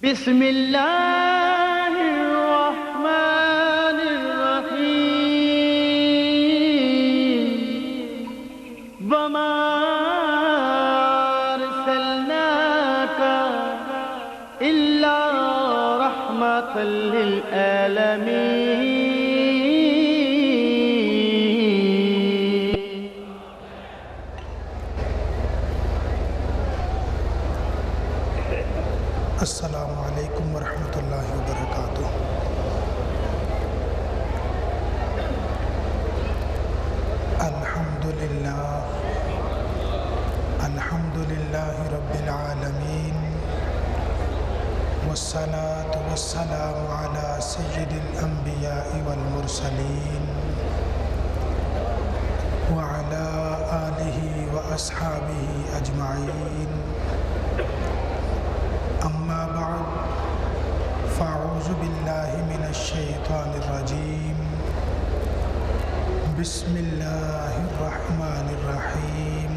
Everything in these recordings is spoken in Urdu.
بسم اللہ الرحمن الرحیم وما ارسلناک الا رحمۃ للعالمین. السلام علیکم ورحمۃ اللہ وبرکاتہ. الحمد للہ رب العالمین والصلاة والسلام علی سید الانبیاء والمرسلین وعلی آلہ واصحابہ اجمعین. اما بعد فاعوذ باللہ من الشیطان الرجیم. بسم اللہ الرحمن الرحیم.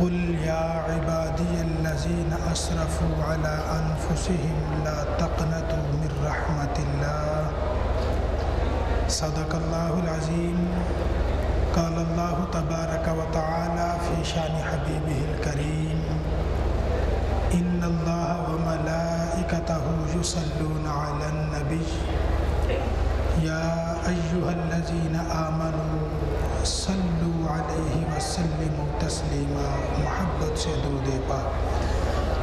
قل یا عبادی الذین اسرفوا علی انفسهم لا تقنطوا من رحمت اللہ. صدق اللہ العظیم. قال اللہ تبارک و تعالی فی شان حبیبہ الکریم ان اللہ وملائکتہ یصلون علی النبی یا ایہا الذین آمنوا صلوا علیہ وسلموا تسلیما. محبت سے درود پاک.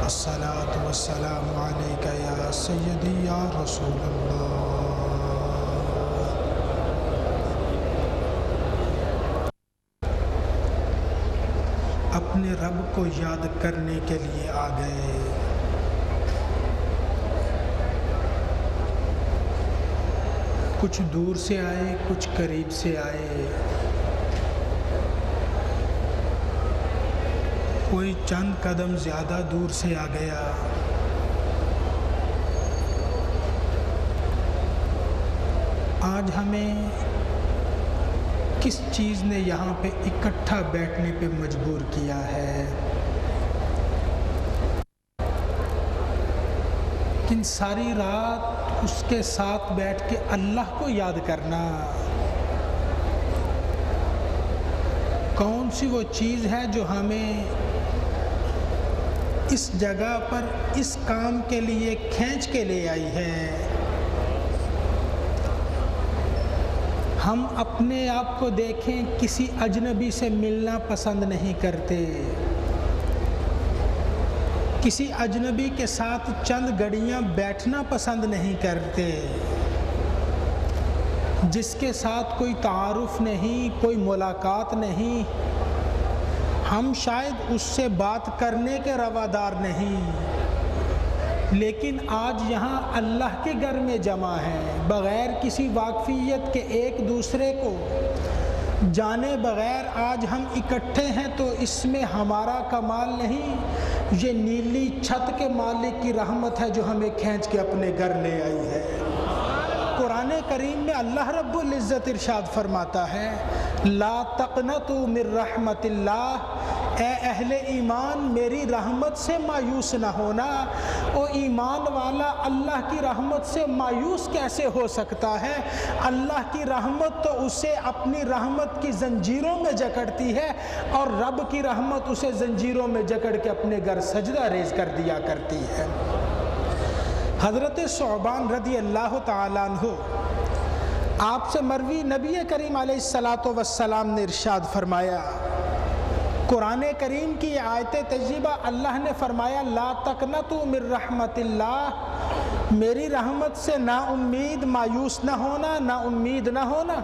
الصلاۃ والسلام علیک یا سیدی یا رسول اللہ. اپنے رب کو یاد کرنے کے لیے آ گئے. کچھ دور سے آئے, کچھ قریب سے آئے. کوئی چند قدم زیادہ دور سے آ گیا. آج ہمیں کس چیز نے یہاں پہ اکٹھا بیٹھنے پہ مجبور کیا ہے؟ کن ساری رات اس کے ساتھ بیٹھ کے اللہ کو یاد کرنا. کون سی وہ چیز ہے جو ہمیں اس جگہ پر اس کام کے لیے کھینچ کے لے آئی ہے؟ ہم اپنے آپ کو دیکھیں, کسی اجنبی سے ملنا پسند نہیں کرتے. کسی اجنبی کے ساتھ چند گھڑیاں بیٹھنا پسند نہیں کرتے. جس کے ساتھ کوئی تعارف نہیں, کوئی ملاقات نہیں, ہم شاید اس سے بات کرنے کے روادار نہیں. لیکن آج یہاں اللہ کے گھر میں جمع ہیں, بغیر کسی واقفیت کے ایک دوسرے کو جانے بغیر آج ہم اکٹھے ہیں. تو اس میں ہمارا کمال نہیں, یہ نیلی چھت کے مالک کی رحمت ہے جو ہمیں کھینچ کے اپنے گھر لے آئی ہے. قرآن کریم میں اللہ رب العزت ارشاد فرماتا ہے, لا تقنطوا من رحمت اللہ. اے اہل ایمان, میری رحمت سے مایوس نہ ہونا. او ایمان والا, اللہ کی رحمت سے مایوس کیسے ہو سکتا ہے؟ اللہ کی رحمت تو اسے اپنی رحمت کی زنجیروں میں جکڑتی ہے, اور رب کی رحمت اسے زنجیروں میں جکڑ کے اپنے گھر سجدہ ریز کر دیا کرتی ہے. حضرت ثعبان رضی اللہ تعالیٰ عنہ, آپ سے مروی نبی کریم علیہ السلام نے ارشاد فرمایا, قرآن کریم کی آیت تجربہ اللہ نے فرمایا, لا تقنطوا من رحمت اللہ. میری رحمت سے نا امید, مایوس نہ ہونا, نا امید نہ ہونا.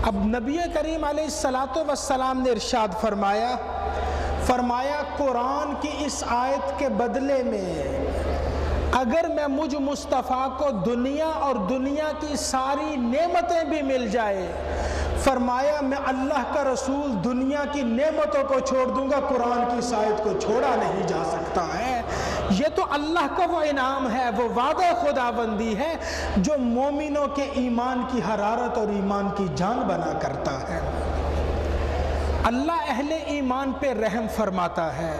اب نبی کریم علیہ السلام نے ارشاد فرمایا قرآن کی اس آیت کے بدلے میں اگر میں مجھ مصطفیٰ کو دنیا اور دنیا کی ساری نعمتیں بھی مل جائے, فرمایا میں اللہ کا رسول دنیا کی نعمتوں کو چھوڑ دوں گا, قرآن کی اس آیت کو چھوڑا نہیں جا سکتا ہے. یہ تو اللہ کا وہ انعام ہے, وہ وعدہ خداوندی ہے جو مومنوں کے ایمان کی حرارت اور ایمان کی جان بنا کرتا ہے. اللہ اہل ایمان پہ رحم فرماتا ہے۔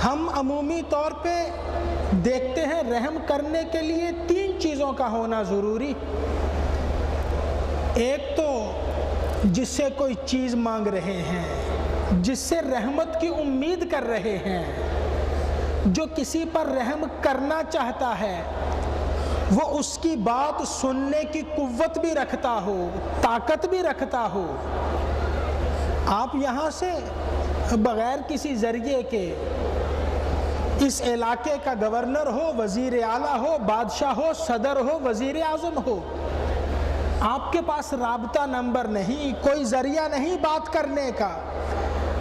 ہم عمومی طور پہ دیکھتے ہیں رحم کرنے کے لیے 3 چیزوں کا ہونا ضروری۔ ایک تو جس سے کوئی چیز مانگ رہے ہیں، جس سے رحمت کی امید کر رہے ہیں، جو کسی پر رحم کرنا چاہتا ہے، وہ اس کی بات سننے کی قوت بھی رکھتا ہو، طاقت بھی رکھتا ہو۔ آپ یہاں سے بغیر کسی ذریعے کے اس علاقے کا گورنر ہو، وزیر اعلیٰ ہو، بادشاہ ہو، صدر ہو، وزیر اعظم ہو، آپ کے پاس رابطہ نمبر نہیں، کوئی ذریعہ نہیں بات کرنے کا،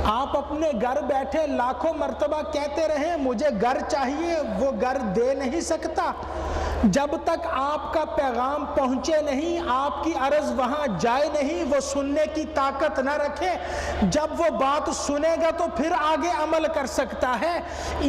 آپ اپنے گھر بیٹھے لاکھوں مرتبہ کہتے رہیں مجھے گھر چاہیے، وہ گھر دے نہیں سکتا جب تک آپ کا پیغام پہنچے نہیں، آپ کی عرض وہاں جائے نہیں، وہ سننے کی طاقت نہ رکھے۔ جب وہ بات سنے گا تو پھر آگے عمل کر سکتا ہے۔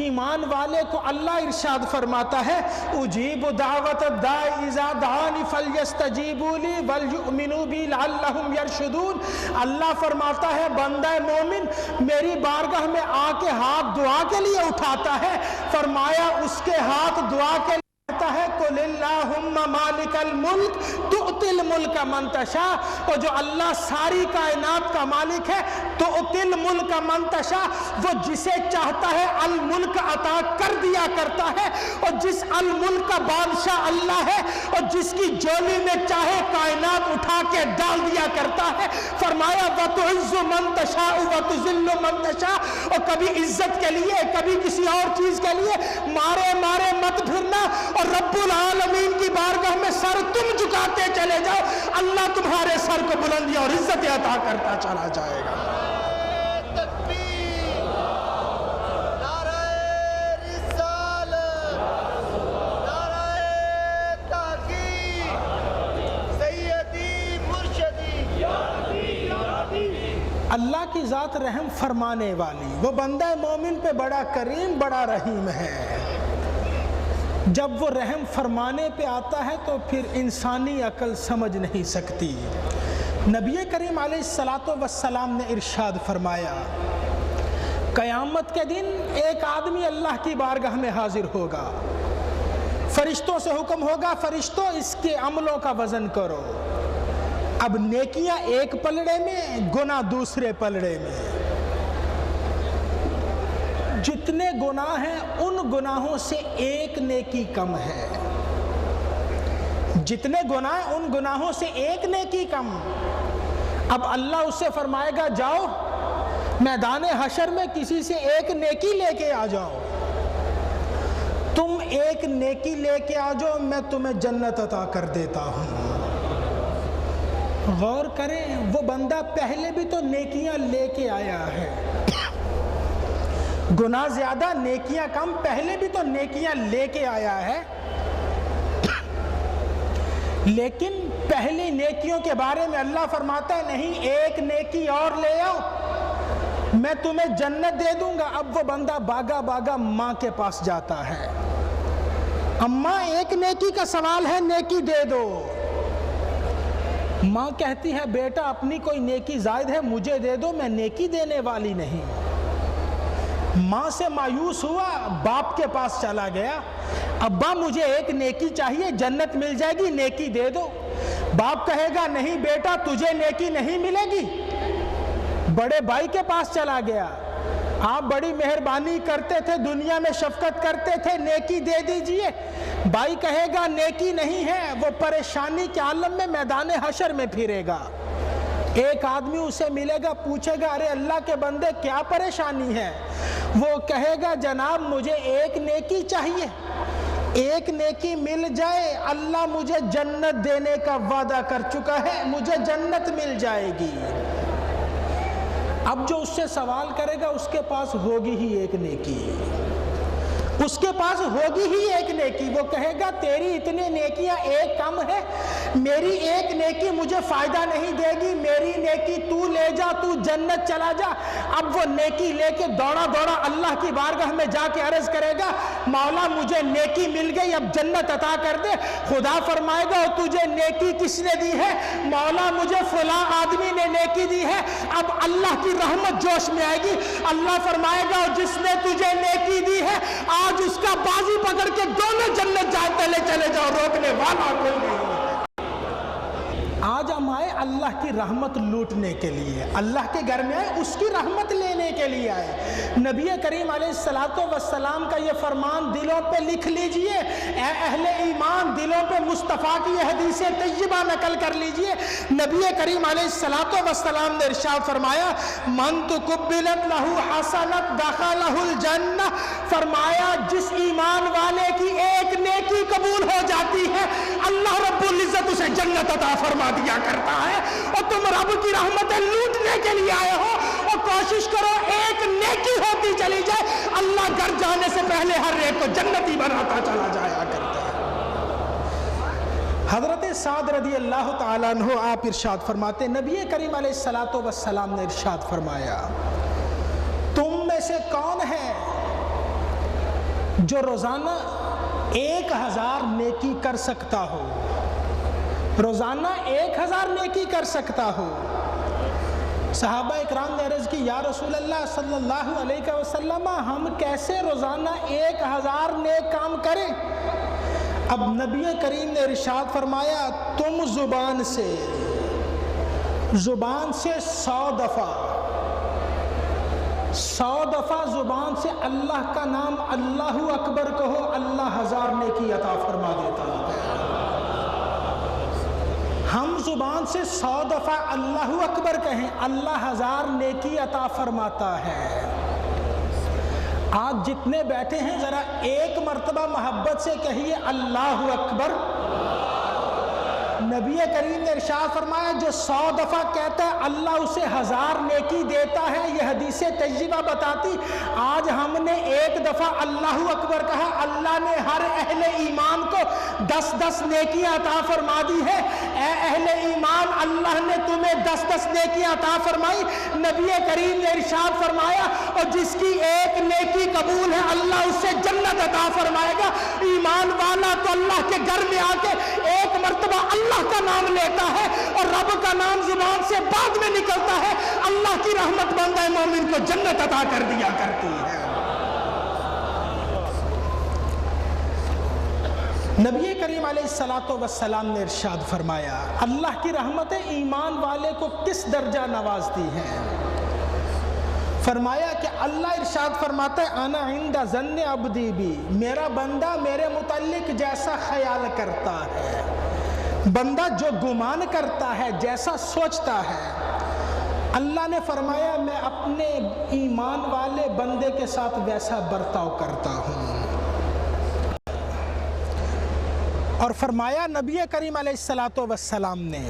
ایمان والے کو اللہ ارشاد فرماتا ہے اجیب دعوت الداعی اذا دعانی فلیستجیبوا لی ولیؤمنوا بی لعلہم یرشدون۔ اللہ فرماتا ہے بندہ مومن میری بارگاہ میں آ کے ہاتھ دعا کے لیے اٹھاتا ہے، فرمایا اس کے ہاتھ دعا کے ہے قل اللہم مالک الملک تؤتی الملک من تشاء، اور جو اللہ ساری کائنات کا مالک ہے تؤتی الملک من تشاء، وہ جسے چاہتا ہے الملک عطا کر دیا کرتا ہے، اور جس الملک کا بادشاہ اللہ ہے اور جس کی جولی میں چاہے کائنات اٹھا کے ڈال دیا کرتا ہے۔ فرمایا وتعز من تشاء وتذل من تشاء، اور کبھی عزت کے لیے کبھی کسی اور چیز کے لیے مارے مارے مت پھرنا، اور رب العالمین کی بارگاہ میں سر تم جھکاتے چلے جاؤ، اللہ تمہارے سر کو بلندی اور عزت عطا کرتا چلا جائے گا۔ تکبیر، نعرہ رسالت، نعرہ تحقیق، سیدی مرشدی۔ اللہ کی ذات رحم فرمانے والی، وہ بندہ مومن پہ بڑا کریم بڑا رحیم ہے۔ جب وہ رحم فرمانے پہ آتا ہے تو پھر انسانی عقل سمجھ نہیں سکتی۔ نبی کریم علیہ السلام نے ارشاد فرمایا قیامت کے دن ایک آدمی اللہ کی بارگاہ میں حاضر ہوگا، فرشتوں سے حکم ہوگا فرشتوں اس کے عملوں کا وزن کرو۔ اب نیکیاں ایک پلڑے میں، گناہ دوسرے پلڑے میں۔ جتنے گناہ ہیں ان گناہوں سے ایک نیکی کم ہے، جتنے گناہ ہیں ان گناہوں سے ایک نیکی کم۔ اب اللہ اس سے فرمائے گا جاؤ میدان حشر میں کسی سے ایک نیکی لے کے آ جاؤ، تم ایک نیکی لے کے آ جاؤ میں تمہیں جنت عطا کر دیتا ہوں۔ غور کریں وہ بندہ پہلے بھی تو نیکیاں لے کے آیا ہے، گناہ زیادہ نیکیاں کم، پہلے بھی تو نیکیاں لے کے آیا ہے، لیکن پہلی نیکیوں کے بارے میں اللہ فرماتا ہے نہیں ایک نیکی اور لے آؤ میں تمہیں جنت دے دوں گا۔ اب وہ بندہ باغا باغا ماں کے پاس جاتا ہے، اماں ایک نیکی کا سوال ہے نیکی دے دو۔ ماں کہتی ہے بیٹا اپنی کوئی نیکی زائد ہے مجھے دے دو، میں نیکی دینے والی نہیں۔ ماں سے مایوس ہوا باپ کے پاس چلا گیا، ابا مجھے ایک نیکی چاہیے جنت مل جائے گی نیکی دے دو۔ باپ کہے گا نہیں بیٹا تجھے نیکی نہیں ملے گی۔ بڑے بھائی کے پاس چلا گیا، آپ بڑی مہربانی کرتے تھے دنیا میں شفقت کرتے تھے نیکی دے دیجئے۔ بھائی کہے گا نیکی نہیں ہے، وہ پریشانی کے عالم میں میدان حشر میں پھرے گا۔ ایک آدمی اسے ملے گا پوچھے گا ارے اللہ کے بندے کیا پریشانی ہے؟ وہ کہے گا جناب مجھے ایک نیکی چاہیے، ایک نیکی مل جائے اللہ مجھے جنت دینے کا وعدہ کر چکا ہے، مجھے جنت مل جائے گی۔ اب جو اس سے سوال کرے گا اس کے پاس ہوگی ہی ایک نیکی، اس کے پاس ہوگی ہی ایک نیکی۔ وہ کہے گا تیری اتنی نیکیاں ایک کم ہے، میری ایک نیکی مجھے فائدہ نہیں دے گی، میری نیکی تو لے جا، تو جنت چلا جا۔ اب وہ نیکی لے کے دوڑا دوڑا اللہ کی بارگاہ میں جا کے عرض کرے گا مولا مجھے نیکی مل گئی، اب جنت عطا کر دے۔ خدا فرمائے گا تجھے نیکی کس نے دی ہے؟ مولا مجھے فلاں آدمی نے نیکی دی ہے۔ اب اللہ کی رحمت جوش میں آئے گی۔ اللہ فرمائے گا جس نے تجھے نیکی دی ہے آج اس کا بازو پکڑ کے دونوں جنت جائے، پہلے چلے جاؤ، روکنے والا کوئی نہیں۔ آج ہم آئے اللہ کی رحمت لوٹنے کے لیے، اللہ کے گھر میں آئے اس کی رحمت لینے کے لیے آئے۔ نبی کریم علیہ السلام کا یہ فرمان دلوں پہ لکھ لیجئے، اے اہل ایمان دلوں پہ مصطفیٰ کی یہ حدیث طیبہ نقل کر لیجئے۔ نبی کریم علیہ السلام نے ارشاد فرمایا من تقبلت لہ حسنت دخلہ الجنہ، فرمایا جس ایمان والے کی ایک نیکی قبول ہو جاتی ہے اللہ رب العزت اسے جنت عطا فرما دیا کرتا ہے۔ اور تم رب کی رحمتیں لوٹنے کے لیے آئے ہو، اور کوشش کرو ایک نیکی ہوتی چلی جائے، اللہ گھر جانے سے پہلے ہر ایک کو جنتی بناتا چلا جایا کرتا ہے۔ حضرت سعد رضی اللہ تعالیٰ عنہ آپ ارشاد فرماتے نبی کریم علیہ السلام نے ارشاد فرمایا تم میں سے کون ہے جو روزانہ 1000 نیکی کر سکتا ہو، روزانہ 1000 نیکی کر سکتا ہو؟ صحابہ اکرام نے عرض کی یا رسول اللہ صلی اللہ علیہ وسلم ہم کیسے روزانہ 1000 نیک کام کریں؟ اب نبی کریم نے ارشاد فرمایا تم زبان سے 100 دفعہ زبان سے اللہ کا نام اللہ اکبر کہو، اللہ 1000 نیکی عطا فرما دیتا ہے۔ ہم زبان سے 100 دفعہ اللہ اکبر کہیں، اللہ 1000 نیکی عطا فرماتا ہے۔ آج جتنے بیٹھے ہیں ذرا ایک مرتبہ محبت سے کہیے اللہ اکبر۔ نبی کریم نے ارشاد فرمایا جو 100 دفعہ کہتا ہے اللہ اسے 1000 نیکی دیتا ہے، یہ حدیث طیبہ بتاتی۔ آج ہم نے ایک دفعہ اللہ اکبر کہا، اللہ نے ہر اہل ایمان کو 10 نیکیاں عطا فرما دی ہے۔ اے اہل ایمان اللہ نے تمہیں 10 نیکیاں عطا فرمائی۔ نبی کریم نے ارشاد فرمایا اور جس کی ایک نیکی قبول ہے اللہ اسے جنت عطا فرمائے گا۔ ایمان والا تو اللہ کے گھر میں آ کے ایک مرتبہ اللہ کا نام لیتا ہے اور رب کا نام زبان سے بعد میں نکلتا ہے، اللہ کی رحمت بندہ مومن کو جنت عطا کر دیا کرتی ہے۔ نبی کریم علیہ السلام نے ارشاد فرمایا اللہ کی رحمتیں ایمان والے کو کس درجہ نوازتی ہیں؟ فرمایا کہ اللہ ارشاد فرماتا ہے انا عند ظن عبدی بی، میرا بندہ میرے متعلق جیسا خیال کرتا ہے، بندہ جو گمان کرتا ہے جیسا سوچتا ہے، اللہ نے فرمایا میں اپنے ایمان والے بندے کے ساتھ ویسا برتاؤ کرتا ہوں۔ اور فرمایا نبی کریم علیہ السلام نے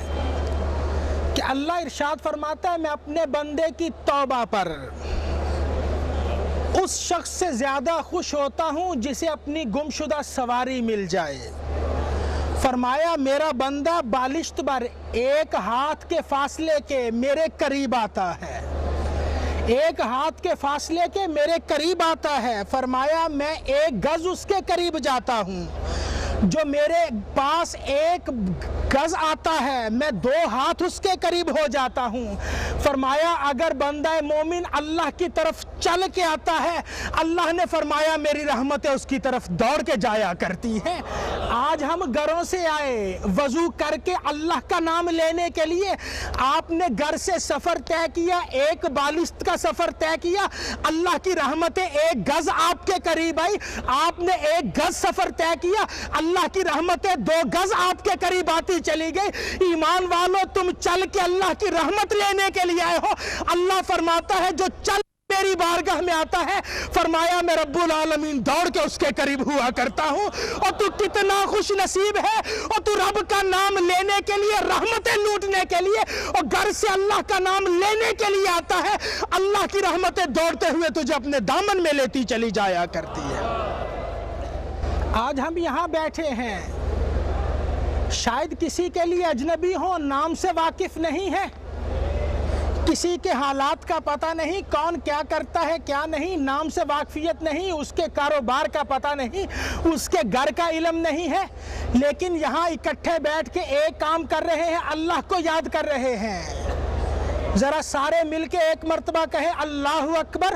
کہ اللہ ارشاد فرماتا ہے میں اپنے بندے کی توبہ پر اس شخص سے زیادہ خوش ہوتا ہوں جسے اپنی گمشدہ سواری مل جائے۔ فرمایا میرا بندہ بالشت بر ایک ہاتھ کے فاصلے کے میرے قریب آتا ہے، ایک ہاتھ کے فاصلے کے میرے قریب آتا ہے۔ فرمایا میں 1 گز اس کے قریب جاتا ہوں، جو میرے پاس 1 گز آتا ہے میں 2 ہاتھ اس کے قریب ہو جاتا ہوں۔ فرمایا اگر بندہ مومن اللہ کی طرف چل کے آتا ہے اللہ نے فرمایا میری رحمتیں اس کی طرف دوڑ کے جایا کرتی ہیں۔ آج ہم گھروں سے آئے وضو کر کے اللہ کا نام لینے کے لیے، آپ نے گھر سے سفر طے کیا، 1 بالشت کا سفر طے کیا، اللہ کی رحمتیں 1 گز آپ کے قریب آئی۔ آپ نے 1 گز سفر طے کیا، اللہ کی رحمتیں 2 گز آپ کے قریب آتی چلی گئی۔ ایمان والو تم چل کے اللہ کی رحمت لینے کے لیے آئے ہو، اللہ فرماتا ہے جو چل میری بارگاہ میں آتا ہے فرمایا میں رب العالمین دوڑ کے اس کے قریب ہوا کرتا ہوں۔ اور تو کتنا خوش نصیب ہے، اور تو رب کا نام لینے کے لیے، رحمتیں لوٹنے کے لیے اور گھر سے اللہ کا نام لینے کے لیے آتا ہے، اللہ کی رحمتیں دوڑتے ہوئے تجھے اپنے دامن میں لیتی چلی جایا کرتی ہے۔ آج ہم یہاں بیٹھے ہیں، شاید کسی کے لیے اجنبی ہوں، نام سے واقف نہیں ہے، کسی کے حالات کا پتہ نہیں، کون کیا کرتا ہے کیا نہیں، نام سے واقفیت نہیں، اس کے کاروبار کا پتہ نہیں، اس کے گھر کا علم نہیں ہے، لیکن یہاں اکٹھے بیٹھ کے ایک کام کر رہے ہیں، اللہ کو یاد کر رہے ہیں۔ ذرا سارے مل کے ایک مرتبہ کہیں اللہ اکبر۔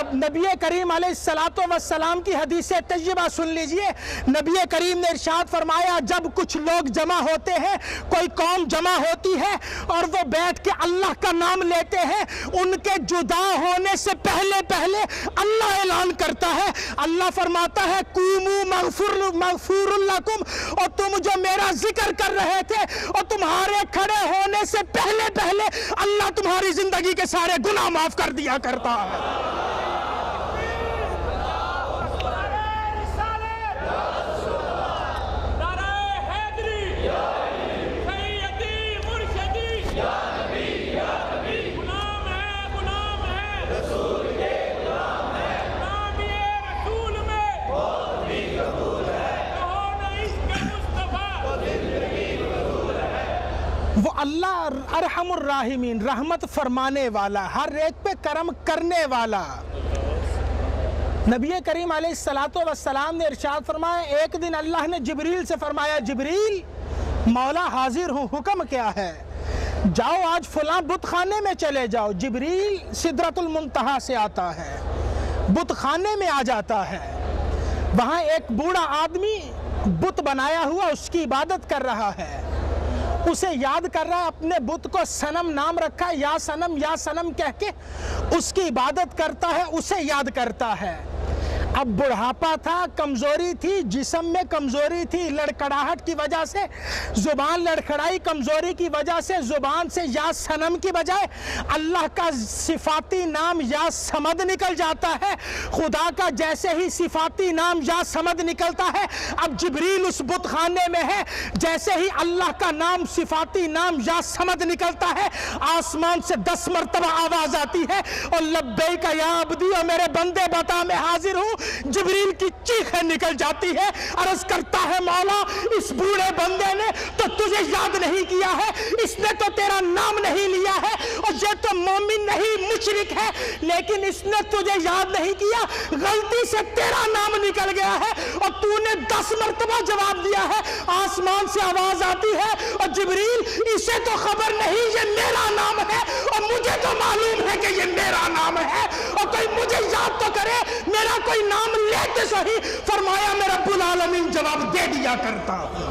اب نبی کریم علیہ السلام کی حدیث طیبہ سن لیجئے۔ نبی کریم نے ارشاد فرمایا جب کچھ لوگ جمع ہوتے ہیں، کوئی قوم جمع ہوتی ہے اور وہ بیٹھ کے اللہ کا نام لیتے ہیں، ان کے جدا ہونے سے پہلے پہلے اللہ اعلان کرتا ہے، اللہ فرماتا ہے قوموا مغفور لکم، اور تم جو میرا ذکر کر رہے تھے اور تمہارے کھڑے ہونے سے پہلے پہلے اللہ تمہاری زندگی کے سارے گناہ معاف کر دیا کرتا ہے۔ وہ اللہ ارحم الراحمین، رحمت فرمانے والا، ہر ایک پہ کرم کرنے والا۔ نبی کریم علیہ السلام نے ارشاد فرمایا ایک دن اللہ نے جبریل سے فرمایا جبریل مولا حاضر ہوں، حکم کیا ہے؟ جاؤ آج فلاں بت خانے میں چلے جاؤ۔ جبریل سدرۃ المنتہا سے آتا ہے، بت خانے میں آ جاتا ہے، وہاں ایک بوڑھا آدمی بت بنایا ہوا اس کی عبادت کر رہا ہے، اسے یاد کر رہا ہے، اپنے بت کو صنم نام رکھا ہے، یا صنم کہہ کے اس کی عبادت کرتا ہے، اسے یاد کرتا ہے۔ اب بڑھاپا تھا، کمزوری تھی، جسم میں کمزوری تھی، لڑکڑاہٹ کی وجہ سے زبان لڑکھڑائی، کمزوری کی وجہ سے زبان سے یا صنم کی بجائے اللہ کا صفاتی نام یا صمد نکل جاتا ہے۔ خدا کا جیسے ہی صفاتی نام یا صمد نکلتا ہے، اب جبریل اس بت خانے میں ہے، جیسے ہی اللہ کا نام صفاتی نام یا صمد نکلتا ہے، آسمان سے 10 مرتبہ آواز آتی ہے اور لبیک یا عبدی، اور میرے بندے بتا میں حاضر ہوں۔ جبریل کی چیخیں نکل جاتی ہے، عرض کرتا ہے مولا اس بوڑھے بندے نے تو تجھے یاد نہیں کیا ہے، اس نے تو تیرا نام نہیں لیا ہے، اور یہ تو مومن نہیں مشرک ہے، لیکن اس نے تجھے یاد نہیں کیا، غلطی سے تیرا نام نکل گیا ہے اور تو نے 10 مرتبہ جواب دیا ہے۔ آسمان سے آواز آتی ہے اور جبریل اسے تو خبر نہیں یہ میرا نام ہے، اور مجھے تو معلوم ہے کہ یہ میرا نام ہے، اور کوئی مجھے یاد تو کرے، میرا کوئی نام لیتے صحیح۔ فرمایا میں رب العالمین جواب دے دیا کرتا ہوں۔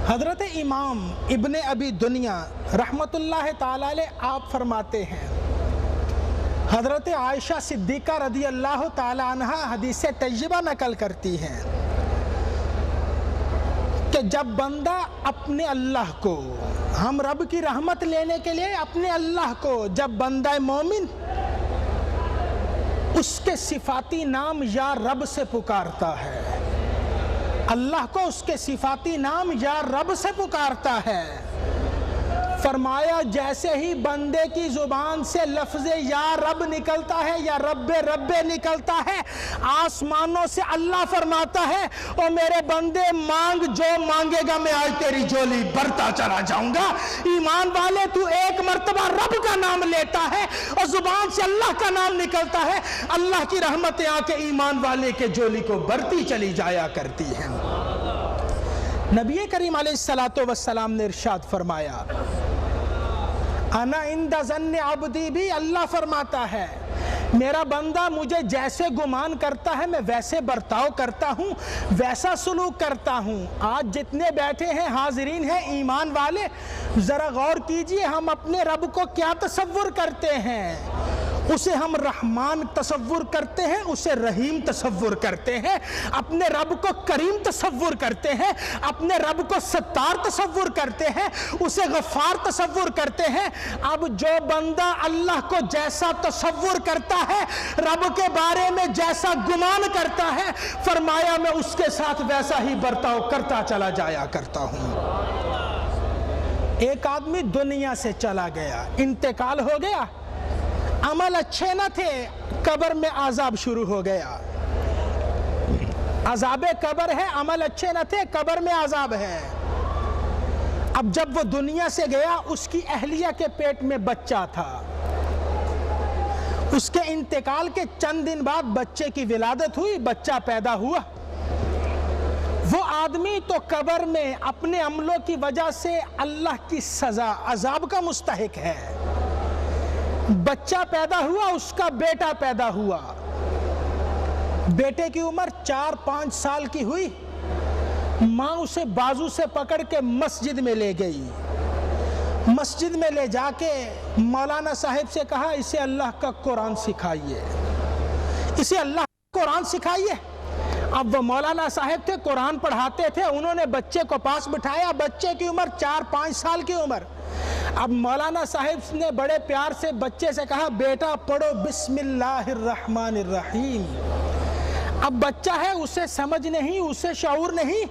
حضرت امام ابن ابی دنیا رحمت اللہ تعالی علیہ آپ فرماتے ہیں، حضرت عائشہ صدیقہ رضی اللہ تعالی عنہ حدیث طیبہ نقل کرتی ہیں کہ جب بندہ اپنے اللہ کو، ہم رب کی رحمت لینے کے لیے اپنے اللہ کو، جب بندہ مومن اس کے صفاتی نام یا رب سے پکارتا ہے، اللہ کو اس کے صفاتی نام یا رب سے پکارتا ہے، فرمایا جیسے ہی بندے کی زبان سے لفظ یا رب نکلتا ہے یا رب نکلتا ہے، آسمانوں سے اللہ فرماتا ہے اور میرے بندے مانگ جو مانگے گا میں آج تیری جولی بھرتا چلا جاؤں گا۔ ایمان والے تو ایک مرتبہ رب کا نام لیتا ہے اور زبان سے اللہ کا نام نکلتا ہے، اللہ کی رحمتیں آ کے ایمان والے کے جولی کو بھرتی چلی جایا کرتی ہیں۔ نبی کریم علیہ السلام نے ارشاد فرمایا انا عند ظن عبدی بھی، اللہ فرماتا ہے میرا بندہ مجھے جیسے گمان کرتا ہے میں ویسے برتاؤ کرتا ہوں، ویسا سلوک کرتا ہوں۔ آج جتنے بیٹھے ہیں حاضرین ہیں ایمان والے، ذرا غور کیجئے ہم اپنے رب کو کیا تصور کرتے ہیں؟ اسے ہم رحمان تصور کرتے ہیں، اسے رحیم تصور کرتے ہیں، اپنے رب کو کریم تصور کرتے ہیں، اپنے رب کو ستار تصور کرتے ہیں، اسے غفار تصور کرتے ہیں۔ اب جو بندہ اللہ کو جیسا تصور کرتا ہے، رب کے بارے میں جیسا گمان کرتا ہے، فرمایا میں اس کے ساتھ ویسا ہی برتاؤ کرتا چلا جایا کرتا ہوں۔ ایک آدمی دنیا سے چلا گیا، انتقال ہو گیا، عمل اچھے نہ تھے، قبر میں عذاب شروع ہو گیا۔ عذاب قبر ہے، عمل اچھے نہ تھے، قبر میں عذاب ہے۔ اب جب وہ دنیا سے گیا، اس کی اہلیہ کے پیٹ میں بچہ تھا، اس کے انتقال کے چند دن بعد بچے کی ولادت ہوئی، بچہ پیدا ہوا۔ وہ آدمی تو قبر میں اپنے عملوں کی وجہ سے اللہ کی سزا، عذاب کا مستحق ہے۔ بچہ پیدا ہوا، اس کا بیٹا پیدا ہوا، بیٹے کی عمر 4-5 سال کی ہوئی، ماں اسے بازو سے پکڑ کے مسجد میں لے گئی۔ مسجد میں لے جا کے مولانا صاحب سے کہا اسے اللہ کا قرآن سکھائیے، اسے اللہ کا قرآن سکھائیے۔ اب وہ مولانا صاحب تھے، قرآن پڑھاتے تھے، انہوں نے بچے کو پاس بٹھایا، بچے کی عمر 4-5 سال کی عمر۔ اب مولانا صاحب نے بڑے پیار سے بچے سے کہا بیٹا پڑھو بسم اللہ الرحمن الرحیم۔ اب بچہ ہے، اسے سمجھ نہیں، اسے شعور نہیں،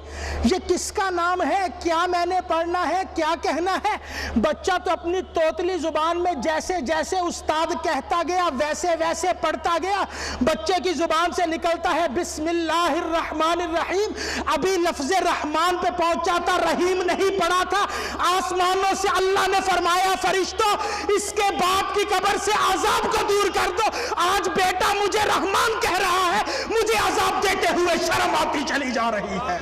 یہ کس کا نام ہے، کیا میں نے پڑھنا ہے، کیا کہنا ہے۔ بچہ تو اپنی توتلی زبان میں جیسے جیسے استاد کہتا گیا ویسے ویسے پڑھتا گیا۔ بچے کی زبان سے نکلتا ہے بسم اللہ الرحمن الرحیم، ابھی لفظ رحمان پہ پہنچا تھا، رحیم نہیں پڑھا تھا۔ آسمانوں سے اللہ نے فرمایا فرشتوں اس کے باپ کی قبر سے عذاب کو دور کر دو، آج بیٹا مجھے رحمان کہہ رہا ہے، مجھے عذاب دیتے ہوئے شرم آتی چلی جا رہی ہے۔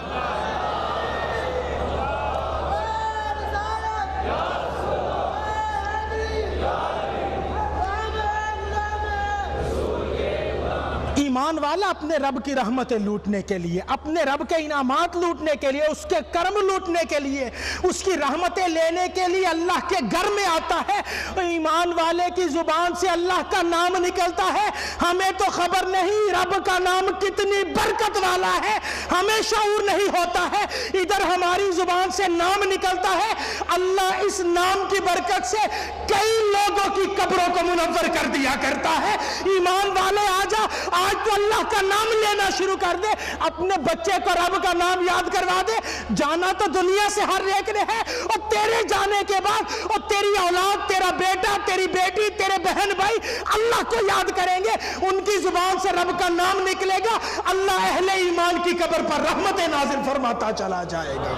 ایمان والا اپنے رب کی رحمتیں لوٹنے کے لیے، اپنے رب کے انعامات لوٹنے کے لیے، اس کے کرم لوٹنے کے لیے، اس کی رحمتیں لینے کے لیے اللہ کے گھر میں آتا ہے۔ ایمان والے کی زبان سے اللہ کا نام نکلتا ہے، ہمیں تو خبر نہیں رب کا نام کتنی برکت والا ہے، ہمیں شعور نہیں ہوتا ہے، ادھر ہماری زبان سے نام نکلتا ہے، اللہ اس نام کی برکت سے کئی لوگوں کی قبروں کو منور کر دیا کرتا ہے۔ ایمان والے آجا، آج تو اللہ کا نام لینا شروع کر دے، اپنے بچے کو رب کا نام یاد کروا دے۔ جانا تو دنیا سے ہر ایک نے ہے، اور تیرے جانے کے بعد اور تیری اولاد، تیرا بیٹا، تیری بیٹی، تیرے بہن بھائی اللہ کو یاد کریں گے، ان کی زبان سے رب کا نام نکلے گا، اللہ اہل ایمان کی قبر پر رحمت نازل فرماتا چلا جائے گا۔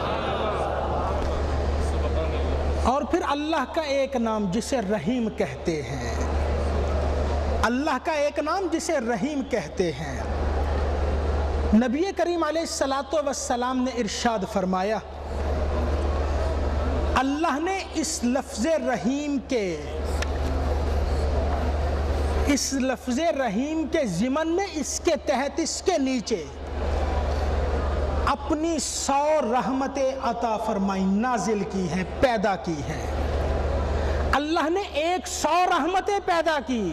اور پھر اللہ کا ایک نام جسے رحیم کہتے ہیں، اللہ کا ایک نام جسے رحیم کہتے ہیں، نبی کریم علیہ الصلاۃ والسلام نے ارشاد فرمایا، اللہ نے اس لفظ رحیم کے ضمن میں، اس کے تحت، اس کے نیچے اپنی 100 رحمتیں عطا فرمائیں، نازل کی ہیں، پیدا کی ہیں۔ اللہ نے 100 رحمتیں پیدا کی،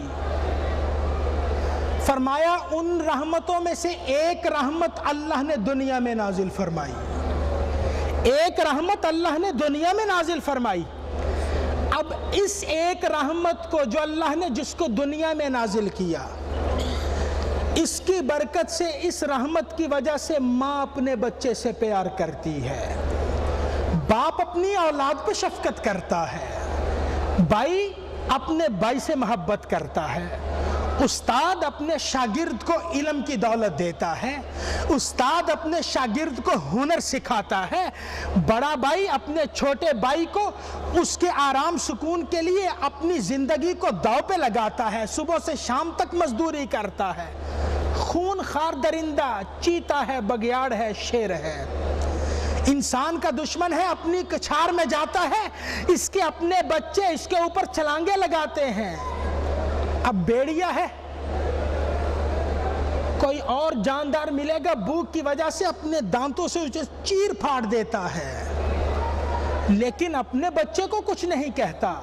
فرمایا ان رحمتوں میں سے ایک رحمت اللہ نے دنیا میں نازل فرمائی، ایک رحمت اللہ نے دنیا میں نازل فرمائی۔ اب اس ایک رحمت کو جو اللہ نے جس کو دنیا میں نازل کیا، اس کی برکت سے، اس رحمت کی وجہ سے ماں اپنے بچے سے پیار کرتی ہے، باپ اپنی اولاد پہ شفقت کرتا ہے، بھائی اپنے بھائی سے محبت کرتا ہے، استاد اپنے شاگرد کو علم کی دولت دیتا ہے، استاد اپنے شاگرد کو ہنر سکھاتا ہے، بڑا بھائی اپنے چھوٹے بھائی کو اس کے آرام سکون کے لیے اپنی زندگی کو داؤ پہ لگاتا ہے، صبح سے شام تک مزدوری کرتا ہے۔ خون خار درندہ چیتا ہے، بگیاڑ ہے، شیر ہے، انسان کا دشمن ہے، اپنی کچھار میں جاتا ہے، اس کے اپنے بچے اس کے اوپر چھلانگے لگاتے ہیں۔ اب بیڑیا ہے، کوئی اور جاندار ملے گا، بھوک کی وجہ سے اپنے دانتوں سے اسے چیر پھاڑ دیتا ہے، لیکن اپنے بچے کو کچھ نہیں کہتا،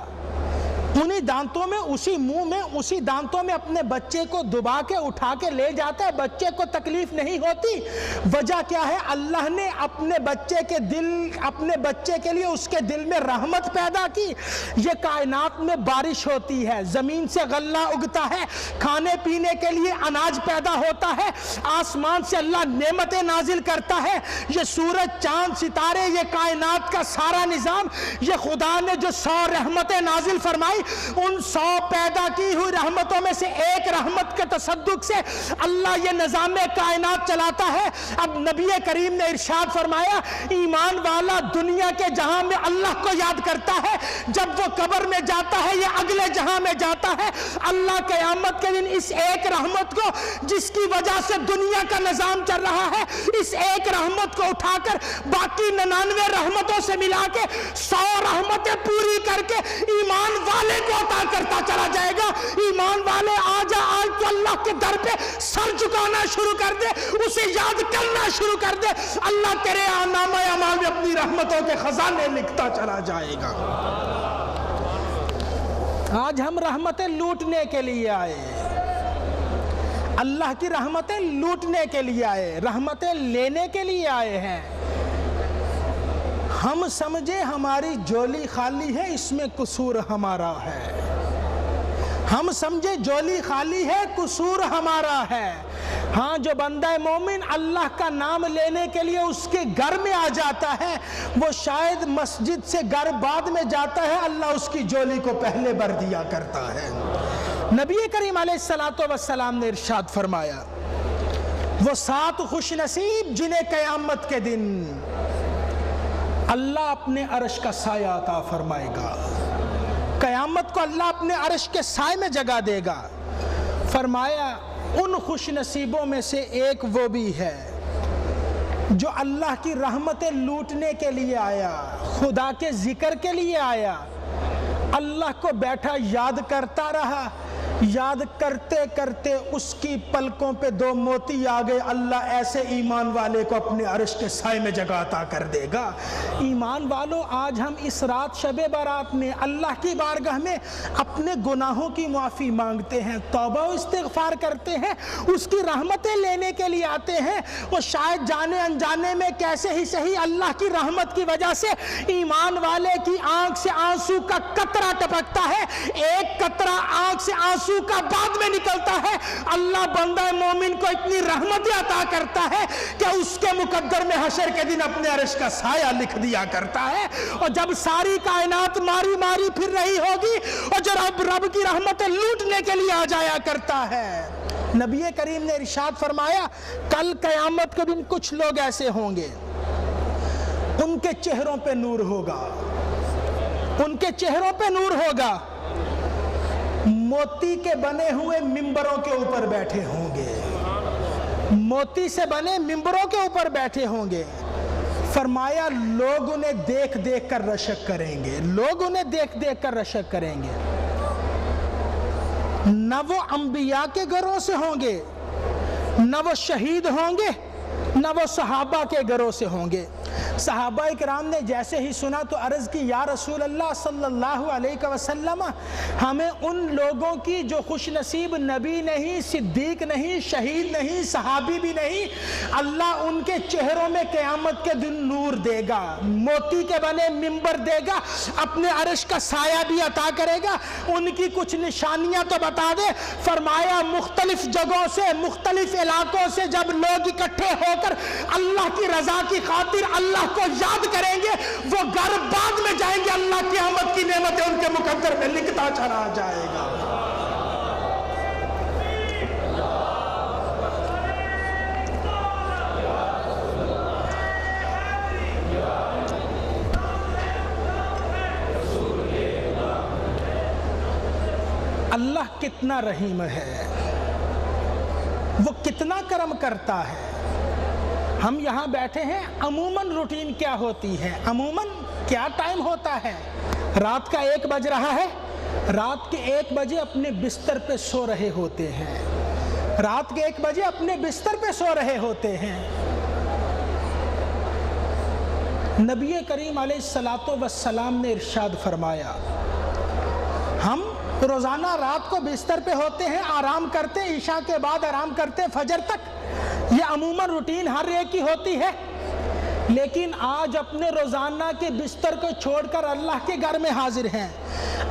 انہی دانتوں میں، اسی منہ میں، اسی دانتوں میں اپنے بچے کو دبا کے اٹھا کے لے جاتا ہے، بچے کو تکلیف نہیں ہوتی۔ وجہ کیا ہے؟ اللہ نے اپنے بچے کے لیے اس کے دل میں رحمت پیدا کی۔ یہ کائنات میں بارش ہوتی ہے، زمین سے غلہ اگتا ہے، کھانے پینے کے لیے اناج پیدا ہوتا ہے، آسمان سے اللہ نعمتیں نازل کرتا ہے، یہ سورج، چاند، ستارے، یہ کائنات کا سارا نظام، یہ خدا نے جو 100 رحمتیں نازل فرمائی، ان 100 پیدا کی ہوئی رحمتوں میں سے ایک رحمت کے تصدق سے اللہ یہ نظام کائنات چلاتا ہے۔ اب نبی کریم نے ارشاد فرمایا ایمان والا دنیا کے جہاں میں اللہ کو یاد کرتا ہے، جب وہ قبر میں جاتا ہے یا اگلے جہاں میں جاتا ہے، اللہ قیامت کے دن اس ایک رحمت کو جس کی وجہ سے دنیا کا نظام چل رہا ہے، اس ایک رحمت کو اٹھا کر باقی 99 رحمتوں سے ملا کے 100 رحمتیں پوری کر کے ایمان والے کو عطا کرتا چلا جائے گا۔ ایمان والے آج تو اللہ کے در پہ سر جھکانا شروع کر دے، اسے یاد کرنا شروع کر دے، اللہ تیرے نامہ اعمال میں اپنی رحمتوں کے خزانے لکھتا چلا جائے گا۔ آج ہم رحمتیں لوٹنے کے لیے آئے، اللہ کی رحمتیں لوٹنے کے لیے آئے، رحمتیں لینے کے لیے آئے ہیں۔ ہم سمجھے ہماری جولی خالی ہے، اس میں قصور ہمارا ہے۔ ہم سمجھے جولی خالی ہے، قصور ہمارا ہے۔ ہاں جو بندہ مومن اللہ کا نام لینے کے لیے اس کے گھر میں آ جاتا ہے، وہ شاید مسجد سے گھر بعد میں جاتا ہے، اللہ اس کی جولی کو پہلے بھر دیا کرتا ہے۔ نبی کریم علیہ السلام نے ارشاد فرمایا وہ 7 خوش نصیب جنہیں قیامت کے دن اللہ اپنے عرش کا سایہ عطا فرمائے گا، قیامت کو اللہ اپنے عرش کے سائے میں جگہ دے گا۔ فرمایا ان خوش نصیبوں میں سے ایک وہ بھی ہے جو اللہ کی رحمتیں لوٹنے کے لیے آیا، خدا کے ذکر کے لیے آیا، اللہ کو بیٹھا یاد کرتا رہا، یاد کرتے کرتے اس کی پلکوں پہ 2 موتی آ گئے، اللہ ایسے ایمان والے کو اپنے عرش کے سائے میں جگہ عطا کر دے گا۔ ایمان والوں آج ہم اس رات شب برات میں اللہ کی بارگاہ میں اپنے گناہوں کی معافی مانگتے ہیں، توبہ و استغفار کرتے ہیں، اس کی رحمتیں لینے کے لیے آتے ہیں۔ وہ شاید جانے انجانے میں کیسے ہی صحیح اللہ کی رحمت کی وجہ سے ایمان والے کی آنکھ سے آنسو کا قطرہ ٹپکتا ہے، ایک قطرہ آنکھ سے آنسو کا بعد میں نکلتا ہے، اللہ بندہ مومن کو اتنی رحمتیں عطا کرتا ہے کہ اس کے مقدر میں حشر کے دن اپنے عرش کا سایہ لکھ دیا کرتا ہے۔ اور جب ساری کائنات ماری ماری پھر رہی ہوگی اور جب رب کی رحمتیں لوٹنے کے لیے آ جایا کرتا ہے، نبی کریم نے ارشاد فرمایا کل قیامت کے دن کچھ لوگ ایسے ہوں گے ان کے چہروں پہ نور ہوگا، ان کے چہروں پہ نور ہوگا، موتی کے بنے ہوئے ممبروں کے اوپر بیٹھے ہوں گے، موتی سے بنے ممبروں کے اوپر بیٹھے ہوں گے۔ فرمایا لوگ انہیں دیکھ دیکھ کر رشک کریں گے، لوگ انہیں دیکھ دیکھ کر رشک کریں گے۔ نہ وہ انبیاء کے گھروں سے ہوں گے، نہ وہ شہید ہوں گے، نہ وہ صحابہ کے گھروں سے ہوں گے۔ صحابہ اکرام نے جیسے ہی سنا تو عرض کی یا رسول اللہ صلی اللہ علیہ وسلم ہمیں ان لوگوں کی جو خوش نصیب نبی نہیں، صدیق نہیں، شہید نہیں، صحابی بھی نہیں، اللہ ان کے چہروں میں قیامت کے دن نور دے گا، موتی کے بنے ممبر دے گا، اپنے عرش کا سایہ بھی عطا کرے گا۔ ان کی کچھ نشانیاں تو بتا دے۔ فرمایا مختلف جگہوں سے، مختلف علاقوں سے جب لوگ اکٹھے ہو کر اللہ کی رضا کی خاطر اللہ کو یاد کریں گے، وہ گھر بعد میں جائیں گے، اللہ کی قیامت کی نعمتیں ان کے مقدر میں لکھتا چلا جائے گا۔ اللہ کتنا رحیم ہے، وہ کتنا کرم کرتا ہے۔ ہم یہاں بیٹھے ہیں، عموماً روٹین کیا ہوتی ہے، عموماً کیا ٹائم ہوتا ہے؟ رات کا 1 بج رہا ہے، رات کے 1 بجے اپنے بستر پہ سو رہے ہوتے ہیں، رات کے 1 بجے اپنے بستر پہ سو رہے ہوتے ہیں۔ نبی کریم علیہ السلام نے ارشاد فرمایا ہم روزانہ رات کو بستر پہ ہوتے ہیں، آرام کرتے، عشاء کے بعد آرام کرتے فجر تک، یہ عموماً روٹین ہر ایک کی ہوتی ہے۔ لیکن آج اپنے روزانہ کے بستر کو چھوڑ کر اللہ کے گھر میں حاضر ہیں۔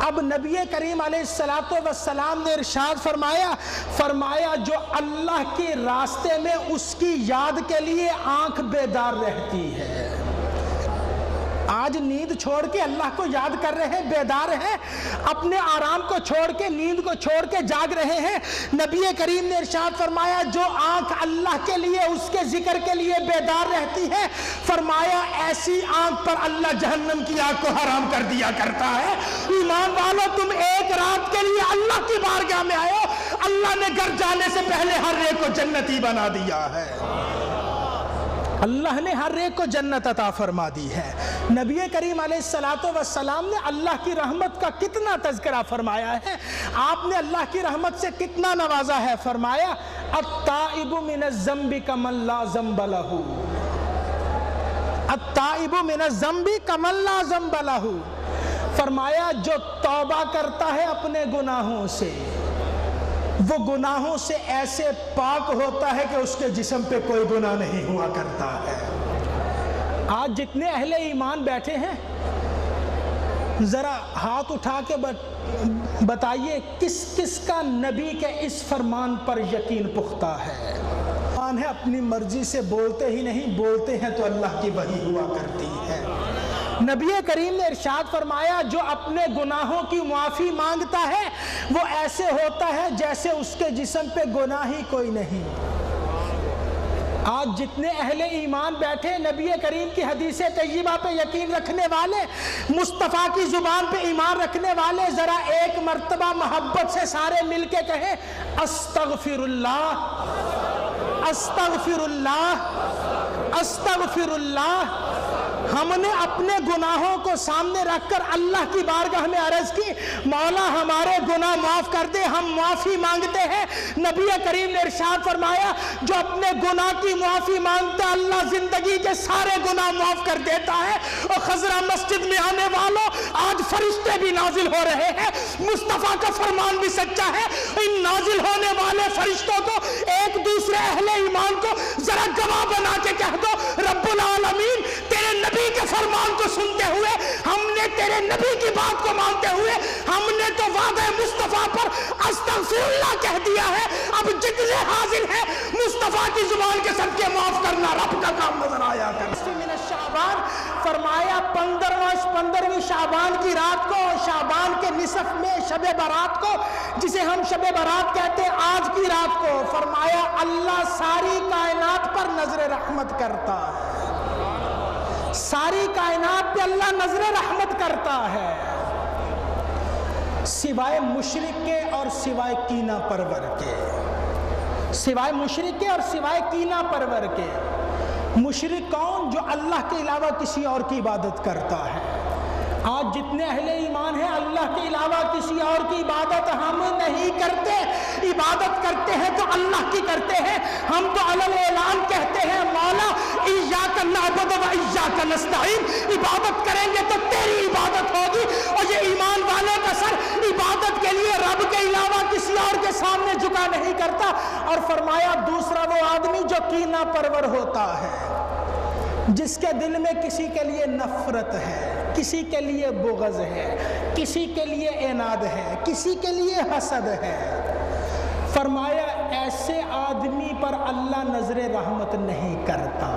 اب نبی کریم علیہ السلام نے ارشاد فرمایا جو اللہ کے راستے میں اس کی یاد کے لیے آنکھ بیدار رہتی ہے، آج نیند چھوڑ کے اللہ کو یاد کر رہے ہیں، بیدار ہیں، اپنے آرام کو چھوڑ کے، نیند کو چھوڑ کے جاگ رہے ہیں۔ نبی کریم نے ارشاد فرمایا جو آنکھ اللہ کے لیے، اس کے ذکر کے لیے بیدار رہتی ہے، فرمایا ایسی آنکھ پر اللہ جہنم کی آگ کو حرام کر دیا کرتا ہے۔ ایمان والو، تم ایک رات کے لیے اللہ کی بارگاہ میں آئے ہو، اللہ نے گھر جانے سے پہلے ہر ایک کو جنتی بنا دیا ہے۔ اللہ نے ہر ایک کو جنت عطا فرما دی ہے۔ نبی کریم علیہ السلام نے اللہ کی رحمت کا کتنا تذکرہ فرمایا ہے، آپ نے اللہ کی رحمت سے کتنا نوازا ہے۔ فرمایا التائب من الذنب کمن لا ذنب لہ، التائب من الذنب کمن لا ذنب لہ، فرمایا جو توبہ کرتا ہے اپنے گناہوں سے، وہ گناہوں سے ایسے پاک ہوتا ہے کہ اس کے جسم پہ کوئی گناہ نہیں ہوا کرتا ہے۔ آج جتنے اہل ایمان بیٹھے ہیں، ذرا ہاتھ اٹھا کے بتائیے کس کس کا نبی کے اس فرمان پر یقین پختہ ہے؟ ہے اپنی مرضی سے بولتے ہی نہیں، بولتے ہیں تو اللہ کی وحی ہوا کرتی ہے۔ نبی کریم نے ارشاد فرمایا جو اپنے گناہوں کی معافی مانگتا ہے وہ ایسے ہوتا ہے جیسے اس کے جسم پہ گناہ ہی کوئی نہیں۔ آج جتنے اہل ایمان بیٹھے، نبی کریم کی حدیث طیبہ پہ یقین رکھنے والے، مصطفیٰ کی زبان پہ ایمان رکھنے والے، ذرا ایک مرتبہ محبت سے سارے مل کے کہیں استغفر اللہ، استغفر اللہ، استغفر اللہ۔ ہم نے اپنے گناہوں کو سامنے رکھ کر اللہ کی بارگاہ میں عرض کی، مولا ہمارے گناہ معاف کر دے، ہم معافی مانگتے ہیں۔ نبی کریم نے ارشاد فرمایا جو اپنے گناہ کی معافی مانگتا ہے اللہ زندگی کے سارے گناہ معاف کر دیتا ہے۔ اور خضرہ مسجد میں آنے والوں، آج فرشتے بھی نازل ہو رہے ہیں، مصطفیٰ کا فرمان بھی سچا ہے۔ ان نازل ہونے والے فرشتوں کو ایک دوسرے اہل ایمان کو ذرا گواہ بنا کے کہہ دو، رب العالمین تیرے نبی کے فرمان کو سنتے ہوئے، ہم نے تیرے نبی کی بات کو مانتے ہوئے، ہم نے تو وعدہ مصطفیٰ پر استغفر اللہ کہہ دیا ہے، اب جتنے حاضر ہیں مصطفیٰ کی زبان کے صدقے معاف کرنا رب کا کام نظر آیا کر۔ من الشعبان فرمایا 15ویں شعبان کی رات کو، شعبان کے نصف میں شب برات کو، جسے ہم شب برات کہتے ہیں، آج کی رات کو، فرمایا اللہ ساری کائنات پر نظر رحمت کرتا ہے، ساری کائنات پہ اللہ نظر رحمت کرتا ہے، سوائے مشرک کے اور سوائے کینہ پرور کے، سوائے مشرک کے اور سوائے کینہ پرور کے۔ مشرک کون؟ جو اللہ کے علاوہ کسی اور کی عبادت کرتا ہے۔ آج جتنے اہل ایمان ہیں اللہ کے علاوہ کسی اور کی عبادت ہم نہیں کرتے، عبادت کرتے ہیں تو اللہ کی کرتے ہیں۔ ہم تو علی الاعلان کہتے ہیں مولا ایاک نعبد و ایاک نستعین، عبادت کریں گے تو تیری عبادت ہوگی۔ اور یہ ایمان والے کا سر عبادت کے لیے رب کے علاوہ کسی اور کے سامنے جھکا نہیں کرتا۔ اور فرمایا دوسرا وہ آدمی جو کینہ پرور ہوتا ہے، جس کے دل میں کسی کے لیے نفرت ہے، کسی کے لیے بغض ہے، کسی کے لیے عناد ہے، کسی کے لیے حسد ہے، فرمایا ایسے آدمی پر اللہ نظر رحمت نہیں کرتا۔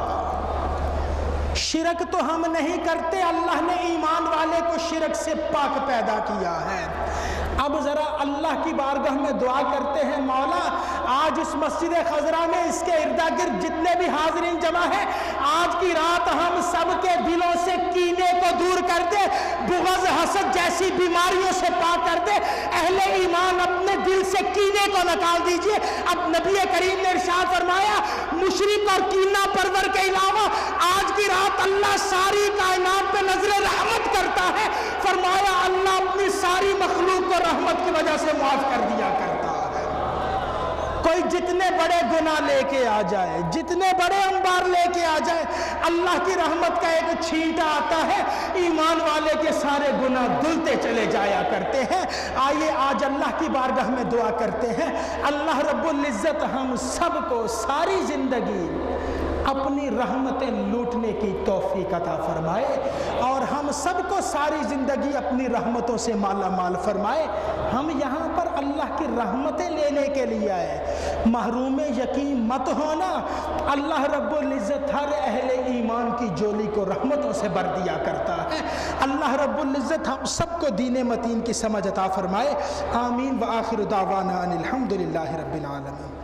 شرک تو ہم نہیں کرتے، اللہ نے ایمان والے کو شرک سے پاک پیدا کیا ہے۔ اب ذرا اللہ کی بارگاہ میں دعا کرتے ہیں، مولا آج اس مسجد خضرا میں اس کے ارد گرد جتنے بھی حاضرین جمع ہیں، آج کی رات ہم سب کے دلوں سے کینے کو دور کر دے، بغض حسد جیسی بیماریوں سے پاک کر دے، اہل ایمان اپنے دل سے کینے کو نکال دیجئے۔ اب نبی کریم نے ارشاد فرمایا مشرک اور کینہ پرور کے علاوہ آج کی رات اللہ ساری کائنات پہ نظر رحمت کرتا ہے۔ فرمایا اللہ اپنی ساری مخلوق کو رحمت کی وجہ سے معاف کر دیا کرتا ہے۔ کوئی جتنے بڑے گناہ لے کے آ جائے، جتنے بڑے انبار لے کے آ جائے، اللہ کی رحمت کا ایک چھینٹا آتا ہے، ایمان والے کے سارے گناہ دھلتے چلے جایا کرتے ہیں۔ آئیے آج اللہ کی بارگاہ میں دعا کرتے ہیں، اللہ رب العزت ہم سب کو ساری زندگی اپنی رحمتیں لوٹنے کی توفیق عطا فرمائے، اور ہم سب کو ساری زندگی اپنی رحمتوں سے مالا مال فرمائے۔ ہم یہاں پر اللہ کی رحمتیں لینے کے لیے آئے. محروم یقین مت ہونا. اللہ رب العزت ہر اہل ایمان کی جولی کو رحمتوں سے بھر دیا کرتا ہے. اللہ رب العزت ہم سب کو دین متین کی سمجھ عطا فرمائے. آمین. وآخر دعوانا ان الحمد للہ رب العالمین.